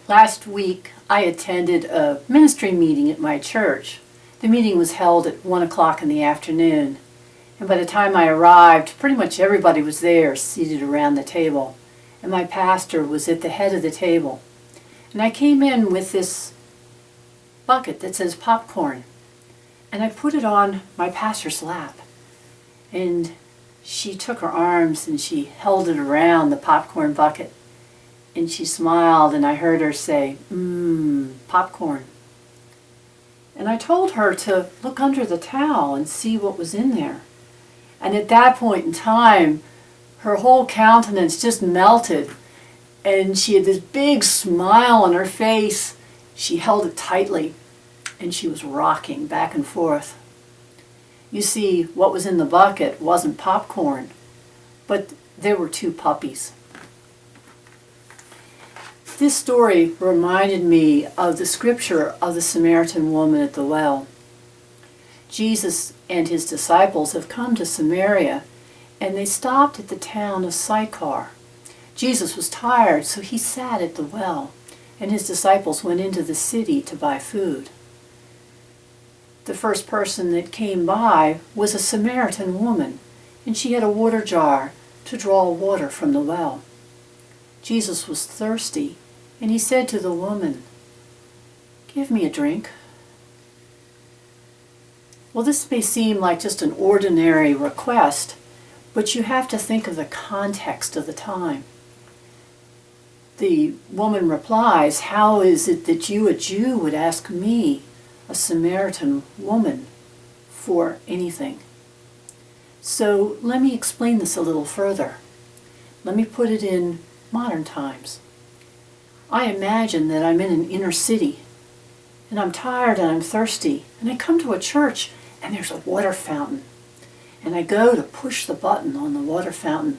Last week, I attended a ministry meeting at my church. The meeting was held at 1 o'clock in the afternoon, and by the time I arrived, pretty much everybody was there, seated around the table, and my pastor was at the head of the table. And I came in with this bucket that says popcorn, and I put it on my pastor's lap, and she took her arms and she held it around the popcorn bucket. And she smiled, and I heard her say, popcorn. And I told her to look under the towel and see what was in there. And at that point in time, her whole countenance just melted, and she had this big smile on her face. She held it tightly, and she was rocking back and forth. You see, what was in the bucket wasn't popcorn, but there were 2 puppies. This story reminded me of the scripture of the Samaritan woman at the well. Jesus and his disciples have come to Samaria, and they stopped at the town of Sychar. Jesus was tired, so he sat at the well, and his disciples went into the city to buy food. The first person that came by was a Samaritan woman, and she had a water jar to draw water from the well. Jesus was thirsty, and he said to the woman, "Give me a drink." Well, this may seem like just an ordinary request, but you have to think of the context of the time. The woman replies, "How is it that you, a Jew, would ask me, a Samaritan woman, for anything?" So let me explain this a little further. Let me put it in modern times. I imagine that I'm in an inner city, and I'm tired and I'm thirsty, and I come to a church and there's a water fountain, and I go to push the button on the water fountain,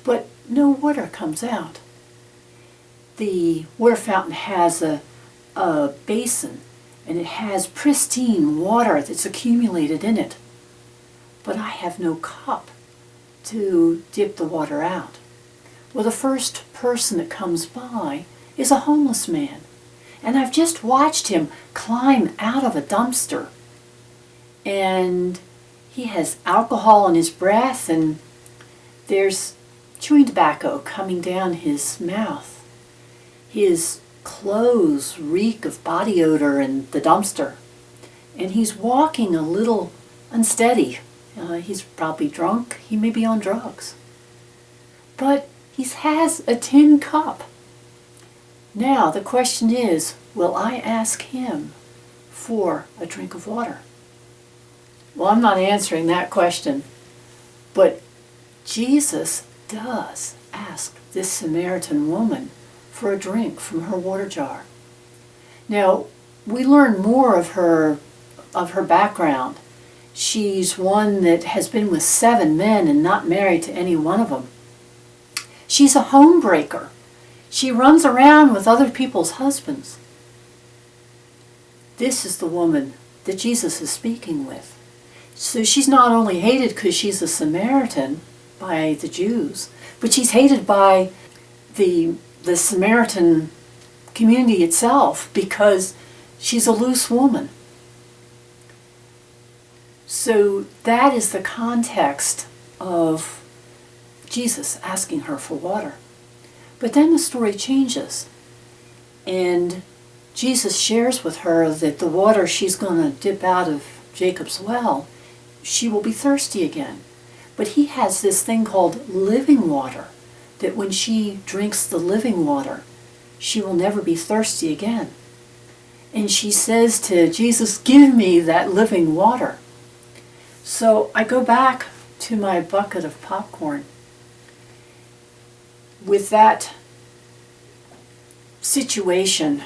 but no water comes out. The water fountain has a basin, and it has pristine water that's accumulated in it, but I have no cup to dip the water out. Well, the first person that comes by is a homeless man, and I've just watched him climb out of a dumpster, and he has alcohol in his breath, and there's chewing tobacco coming down his mouth. His clothes reek of body odor in the dumpster, and he's walking a little unsteady. He's probably drunk, he may be on drugs, but he has a tin cup. Now the question is, will I ask him for a drink of water? Well, I'm not answering that question, but Jesus does ask this Samaritan woman for a drink from her water jar. Now, we learn more of her background. She's one that has been with 7 men and not married to any one of them. She's a homebreaker. She runs around with other people's husbands. This is the woman that Jesus is speaking with. So she's not only hated because she's a Samaritan by the Jews, but she's hated by the Samaritan community itself because she's a loose woman. So that is the context of Jesus asking her for water. But then the story changes, and Jesus shares with her that the water she's going to dip out of Jacob's well, she will be thirsty again. But he has this thing called living water, that when she drinks the living water, she will never be thirsty again. And she says to Jesus, "Give me that living water." So I go back to my bucket of popcorn. With that situation,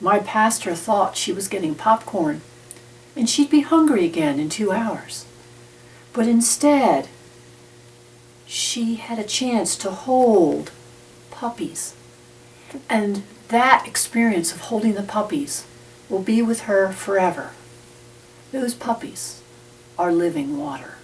my pastor thought she was getting popcorn and she'd be hungry again in 2 hours. But instead, she had a chance to hold puppies. And that experience of holding the puppies will be with her forever. Those puppies are living water.